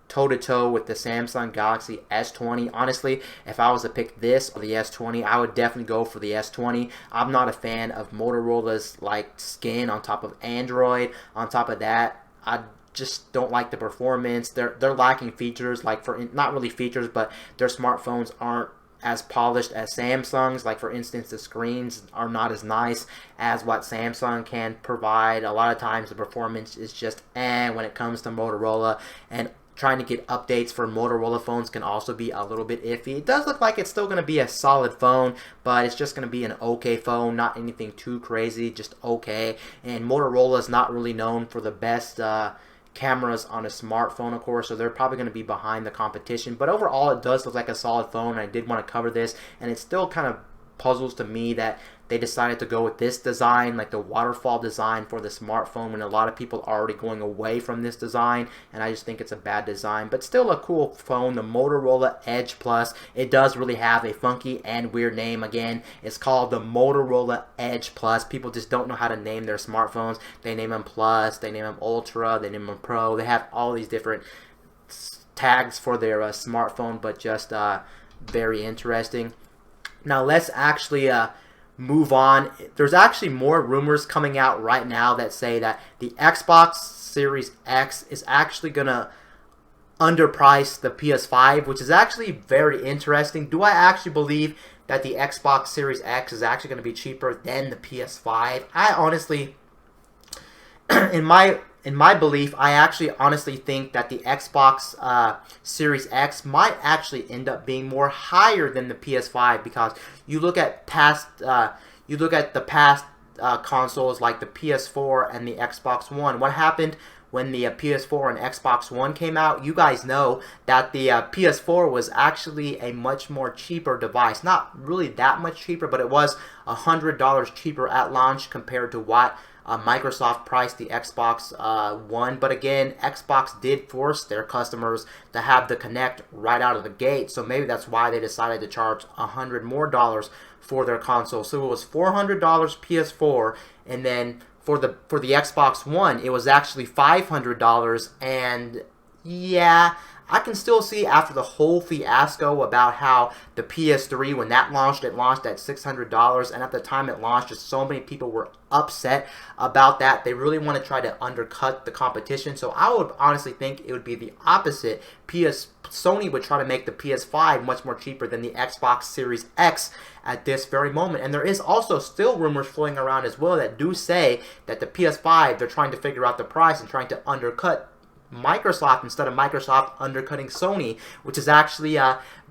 toe-to-toe with the Samsung Galaxy S20. Honestly, if I was to pick this or the S20, I would definitely go for the S20. I'm not a fan of Motorola's like skin on top of Android. On top of that, I just don't like the performance. They're lacking features, like not really features, but their smartphones aren't as polished as Samsung's. Like for instance, the screens are not as nice as what Samsung can provide. A lot of times the performance is just when it comes to Motorola, and trying to get updates for Motorola phones can also be a little bit iffy. It does look like it's still going to be a solid phone, but it's just going to be an okay phone, not anything too crazy, just okay. And Motorola is not really known for the best cameras on a smartphone, of course, so they're probably going to be behind the competition. But overall, it does look like a solid phone. I did want to cover this, and it still kind of puzzles to me that they decided to go with this design, like the waterfall design for the smartphone, when a lot of people are already going away from this design, and I just think it's a bad design. But still a cool phone, the Motorola Edge Plus. It does really have a funky and weird name. Again, it's called the Motorola Edge Plus. People just don't know how to name their smartphones. They name them Plus, they name them Ultra, they name them Pro. They have all these different tags for their smartphone, but just very interesting. Now let's actually move on. There's actually more rumors coming out right now that say that the Xbox Series X is actually going to underprice the PS5, which is actually very interesting. Do I actually believe that the Xbox Series X is actually going to be cheaper than the PS5? I honestly, in my belief, I actually honestly think that the Xbox Series X might actually end up being more higher than the PS5, because you look at the past consoles like the PS4 and the Xbox One. What happened when the PS4 and Xbox One came out? You guys know that the PS4 was actually a much more cheaper device. Not really that much cheaper, but it was $100 cheaper at launch compared to what Microsoft priced the Xbox One. But again, Xbox did force their customers to have the Kinect right out of the gate, so maybe that's why they decided to charge $100 more for their console. So it was $400 PS4, and then for the Xbox One, it was actually $500. And yeah, I can still see after the whole fiasco about how the PS3, when that launched, it launched at $600, and at the time it launched, just so many people were upset about that. They really want to try to undercut the competition. So I would honestly think it would be the opposite. Sony would try to make the PS5 much more cheaper than the Xbox Series X at this very moment. And there is also still rumors floating around as well that do say that the PS5, they're trying to figure out the price and trying to undercut Microsoft instead of Microsoft undercutting Sony, which is actually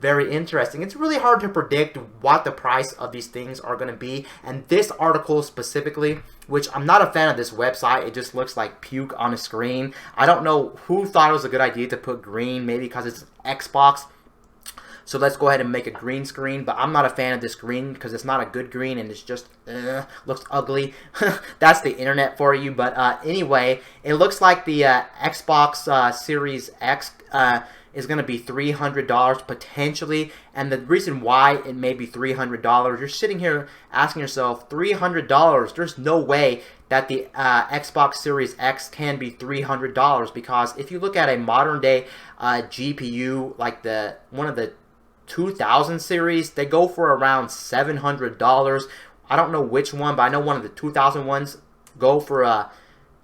very interesting. It's really hard to predict what the price of these things are going to be, and this article specifically, which I'm not a fan of this website, it just looks like puke on a screen. I don't know who thought it was a good idea to put green, maybe because it's Xbox. So let's go ahead and make a green screen, but I'm not a fan of this green because it's not a good green and it's just looks ugly. That's the internet for you. But anyway, it looks like the Xbox Series X is going to be $300 potentially. And the reason why it may be $300, you're sitting here asking yourself, $300? There's no way that the Xbox Series X can be $300, because if you look at a modern day GPU like one of the 2000 series, they go for around $700. I don't know which one, but I know one of the 2000 ones go for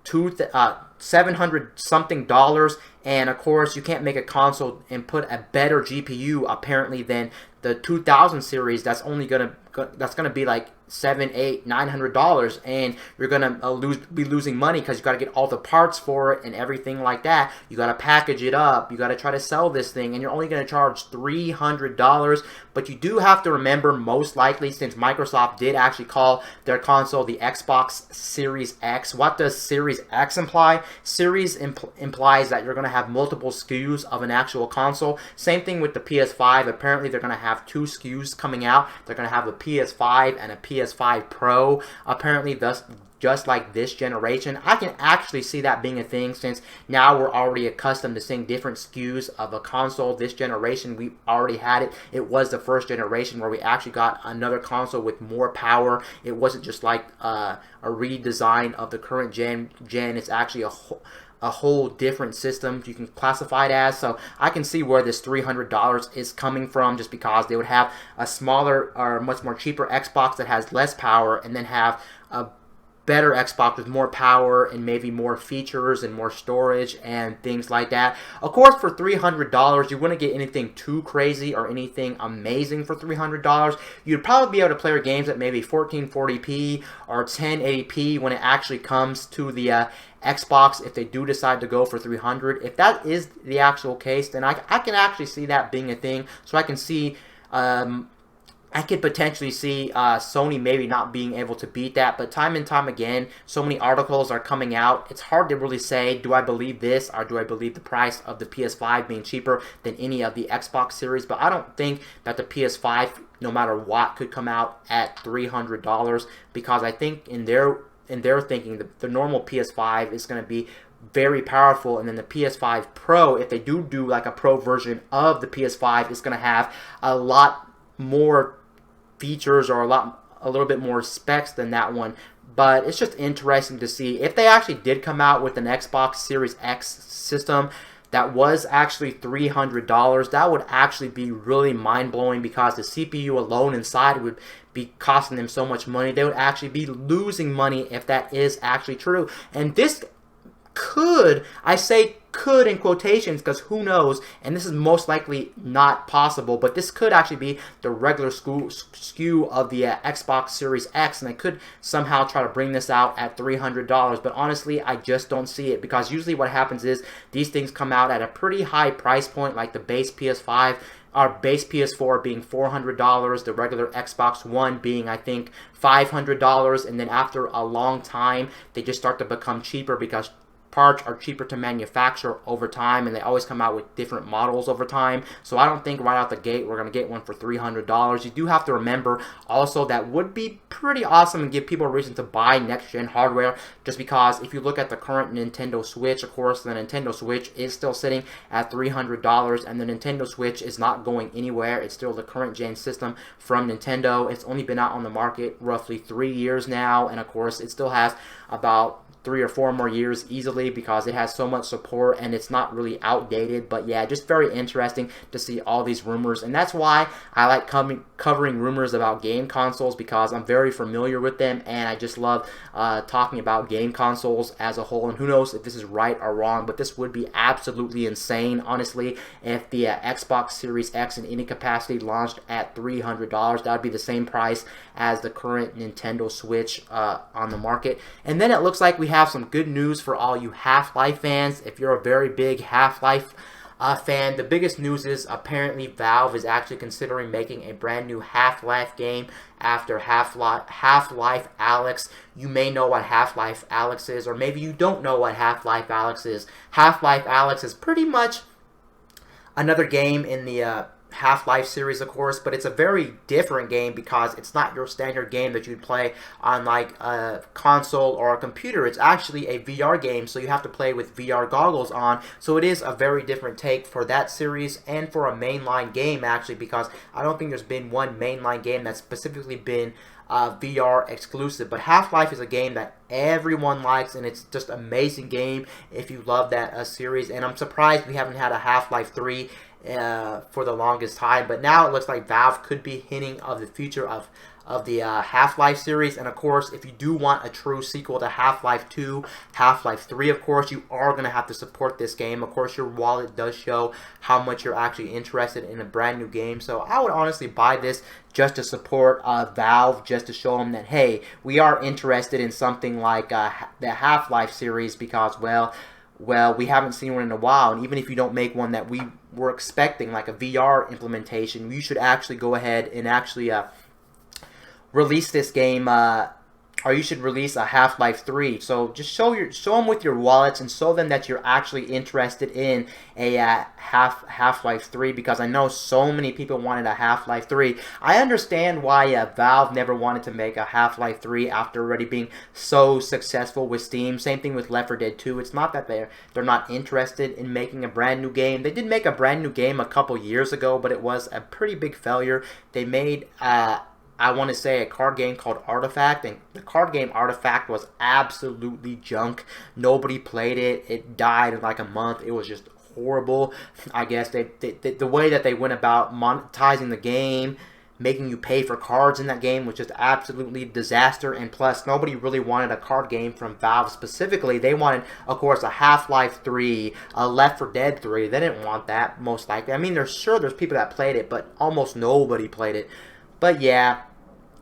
700 something dollars. And of course, you can't make a console and put a better GPU apparently than the 2000 series. That's gonna be like $700, $800, $900, and you're gonna be losing money because you got to get all the parts for it and everything like that. You got to package it up. You got to try to sell this thing, and you're only going to charge $300. But you do have to remember, most likely, since Microsoft did actually call their console the Xbox Series X, what does Series X imply? Series implies that you're going to have multiple SKUs of an actual console. Same thing with the PS5. Apparently, they're going to have 2 SKUs coming out. They're going to have a PS5 and a PS5 Pro. Apparently, thus, just like this generation. I can actually see that being a thing, since now we're already accustomed to seeing different SKUs of a console. This generation, we already had it. It was the first generation where we actually got another console with more power. It wasn't just like a redesign of the current gen. It's actually a whole different system you can classify it as. So I can see where this $300 is coming from, just because they would have a smaller or much more cheaper Xbox that has less power, and then have a better Xbox with more power and maybe more features and more storage and things like that. Of course, for $300, you wouldn't get anything too crazy or anything amazing for $300. You'd probably be able to play your games at maybe 1440p or 1080p when it actually comes to the Xbox, if they do decide to go for $300. If that is the actual case, then I can actually see that being a thing. So I can see I could potentially see Sony maybe not being able to beat that, but time and time again, so many articles are coming out. It's hard to really say, do I believe this, or do I believe the price of the PS5 being cheaper than any of the Xbox series? But I don't think that the PS5, no matter what, could come out at $300, because I think in their thinking, the normal PS5 is going to be very powerful, and then the PS5 Pro, if they do like a Pro version of the PS5, is going to have a lot more features or a little bit more specs than that one. But it's just interesting to see if they actually did come out with an Xbox Series X system that was actually $300. That would actually be really mind-blowing, because the CPU alone inside would be costing them so much money. They would actually be losing money if that is actually true. And this could, I say could in quotations, because who knows, and this is most likely not possible, but this could actually be the regular SKU of the Xbox Series X, and they could somehow try to bring this out at $300. But honestly, I just don't see it, because usually what happens is these things come out at a pretty high price point, like the base PS5, our base PS4 being $400, the regular Xbox One being, I think, $500, and then after a long time, they just start to become cheaper, because parts are cheaper to manufacture over time, and they always come out with different models over time. So I don't think right out the gate we're going to get one for $300. You do have to remember also that would be pretty awesome and give people a reason to buy next-gen hardware, just because if you look at the current Nintendo Switch, of course, the Nintendo Switch is still sitting at $300, and the Nintendo Switch is not going anywhere. It's still the current gen system from Nintendo. It's only been out on the market roughly 3 years now, and of course, it still has about 3 or 4 more years easily, because it has so much support and it's not really outdated. But yeah, just very interesting to see all these rumors, and that's why I like covering rumors about game consoles, because I'm very familiar with them, and I just love talking about game consoles as a whole. And who knows if this is right or wrong, but this would be absolutely insane, honestly, if the Xbox Series X in any capacity launched at $300. That would be the same price as the current Nintendo Switch on the market. And then it looks like we have some good news for all you Half-Life fans. If you're a very big Half-Life fan, the biggest news is apparently Valve is actually considering making a brand new Half-Life game after Half-Life Alyx. You may know what Half-Life Alyx is, or maybe you don't know what Half-Life Alyx is. Half-Life Alyx is pretty much another game in the Half-Life series, of course, but it's a very different game because it's not your standard game that you'd play on like a console or a computer. It's actually a VR game, so you have to play with VR goggles on. So it is a very different take for that series and for a mainline game, actually, because I don't think there's been one mainline game that's specifically been VR exclusive. But Half-Life is a game that everyone likes, and it's just an amazing game if you love that series. And I'm surprised we haven't had a Half-Life 3 for the longest time, but now it looks like Valve could be hinting of the future of the Half-Life series. And of course, if you do want a true sequel to Half-Life 2, Half-Life 3, of course, you are going to have to support this game. Of course, your wallet does show how much you're actually interested in a brand new game. So I would honestly buy this just to support Valve, just to show them that, hey, we are interested in something like the Half-Life series because, well, we haven't seen one in a while. And even if you don't make one that we were expecting, like a VR implementation, you should actually go ahead and actually release this game, or you should release a Half-Life 3. So just show them with your wallets and show them that you're actually interested in a Half-Life 3, because I know so many people wanted a Half-Life 3. I understand why Valve never wanted to make a Half-Life 3 after already being so successful with Steam. Same thing with Left 4 Dead 2. It's not that they're not interested in making a brand new game. They did make a brand new game a couple years ago, but it was a pretty big failure. They made I want to say a card game called Artifact, and the card game Artifact was absolutely junk. Nobody played it. It died in like a month. It was just horrible. I guess the way that they went about monetizing the game, making you pay for cards in that game, was just absolutely disaster. And plus, nobody really wanted a card game from Valve specifically. They wanted, of course, a Half-Life 3, a Left 4 Dead 3. They didn't want that, most likely. I mean, there's people that played it, but almost nobody played it. But yeah,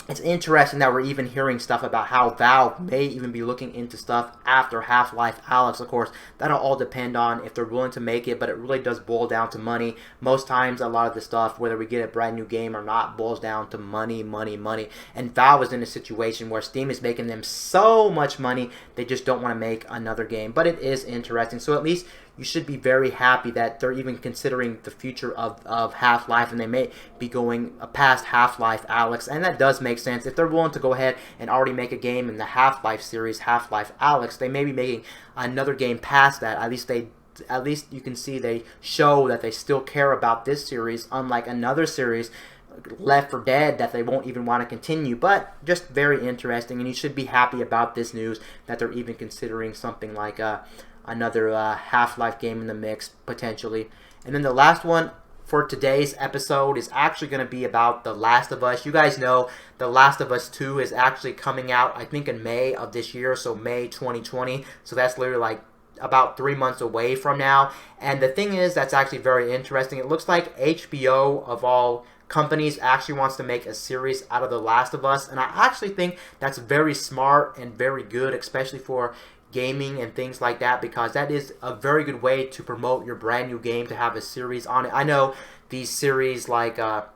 it's interesting that we're even hearing stuff about how Valve may even be looking into stuff after Half-Life Alyx. Of course, that'll all depend on if they're willing to make it, but it really does boil down to money. Most times, a lot of the stuff, whether we get a brand new game or not, boils down to money, money, money. And Valve is in a situation where Steam is making them so much money, they just don't want to make another game. But it is interesting. So at least you should be very happy that they're even considering the future of Half-Life, and they may be going past Half-Life Alyx, and that does make sense. If they're willing to go ahead and already make a game in the Half-Life series, Half-Life Alyx, they may be making another game past that. At least you can see they show that they still care about this series, unlike another series, Left 4 Dead, that they won't even want to continue. But just very interesting, and you should be happy about this news that they're even considering something like another Half-Life game in the mix, potentially. And then the last one for today's episode is actually going to be about The Last of Us. You guys know The Last of Us 2 is actually coming out, I think, in May of this year, so May 2020. So that's literally like about 3 months away from now. And the thing is, that's actually very interesting. It looks like HBO, of all companies, actually wants to make a series out of The Last of Us. And I actually think that's very smart and very good, especially for gaming and things like that, because that is a very good way to promote your brand new game, to have a series on it. I know these series like the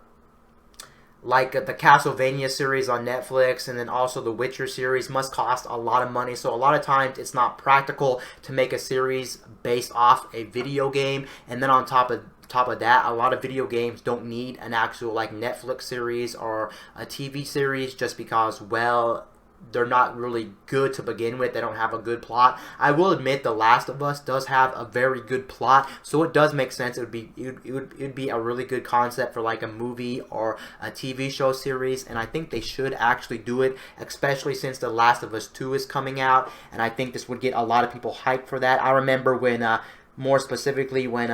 Castlevania series on Netflix, and then also the Witcher series must cost a lot of money, so a lot of times it's not practical to make a series based off a video game. And then on top of that, a lot of video games don't need an actual like Netflix series or a TV series, just because, well, they're not really good to begin with. They don't have a good plot. I will admit The Last of Us does have a very good plot, so it does make sense. It would be a really good concept for like a movie or a TV show series, and I think they should actually do it, especially since The Last of Us 2 is coming out, and I think this would get a lot of people hyped for that. I remember when, more specifically, when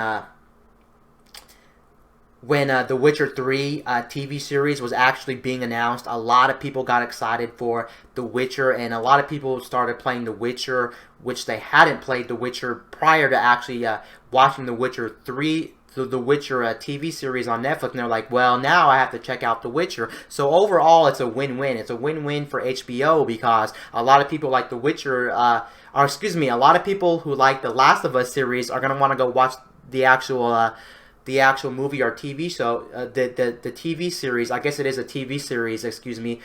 The Witcher 3 TV series was actually being announced, a lot of people got excited for The Witcher, and a lot of people started playing The Witcher, which they hadn't played The Witcher prior to actually watching The Witcher 3, the Witcher TV series on Netflix, and they're like, well, now I have to check out The Witcher. So overall, it's a win-win. It's a win-win for HBO, because a lot of people like The Witcher, a lot of people who like The Last of Us series are going to want to go watch the actual movie or TV show, the TV series. I guess it is a TV series, excuse me.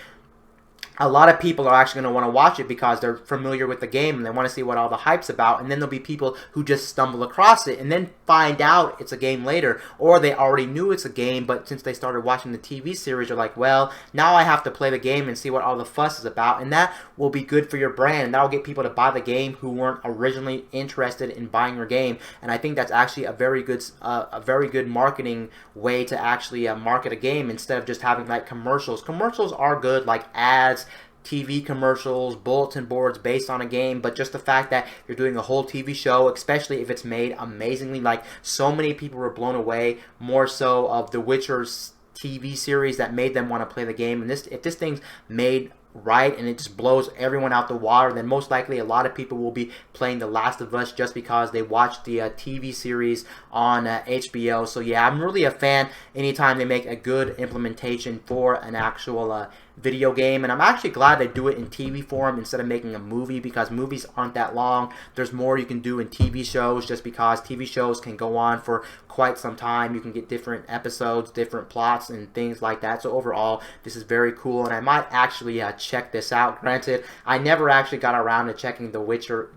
a lot of people are actually going to want to watch it because they're familiar with the game and they want to see what all the hype's about. And then there'll be people who just stumble across it and then find out it's a game later, or they already knew it's a game, but since they started watching the TV series, they're like, well, now I have to play the game and see what all the fuss is about. And that will be good for your brand, and that'll get people to buy the game who weren't originally interested in buying your game. And I think that's actually a very good marketing way to actually market a game, instead of just having like commercials. Commercials are good, like ads, TV commercials, bulletin boards based on a game, but just the fact that you're doing a whole TV show, especially if it's made amazingly, like so many people were blown away, more so of The Witcher's TV series, that made them want to play the game. And if this thing's made right and it just blows everyone out the water, then most likely a lot of people will be playing The Last of Us just because they watched the TV series on HBO. So yeah, I'm really a fan anytime they make a good implementation for an actual video game, and I'm actually glad they do it in TV form instead of making a movie, because movies aren't that long. There's more you can do in TV shows, just because TV shows can go on for quite some time. You can get different episodes, different plots, and things like that. So overall, this is very cool, and I might actually check this out. Granted, I never actually got around to checking The Witcher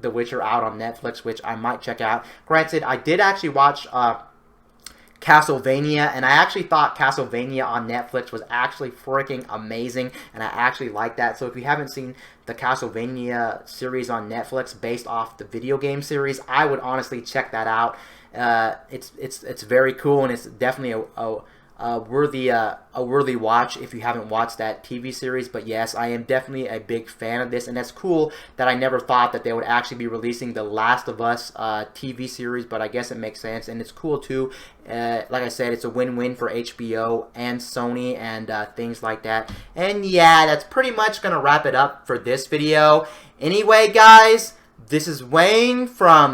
out on Netflix, which I might check out. Granted, I did actually watch Castlevania, and I actually thought Castlevania on Netflix was actually freaking amazing, and I actually like that. So if you haven't seen the Castlevania series on Netflix based off the video game series, I would honestly check that out. It's very cool, and it's definitely a worthy watch if you haven't watched that TV series. But yes, I am definitely a big fan of this, and it's cool that I never thought that they would actually be releasing The Last of Us TV series, but I guess it makes sense, and it's cool too. Like I said, it's a win-win for HBO and Sony and things like that. And yeah, that's pretty much gonna wrap it up for this video. Anyway, guys, this is Wayne from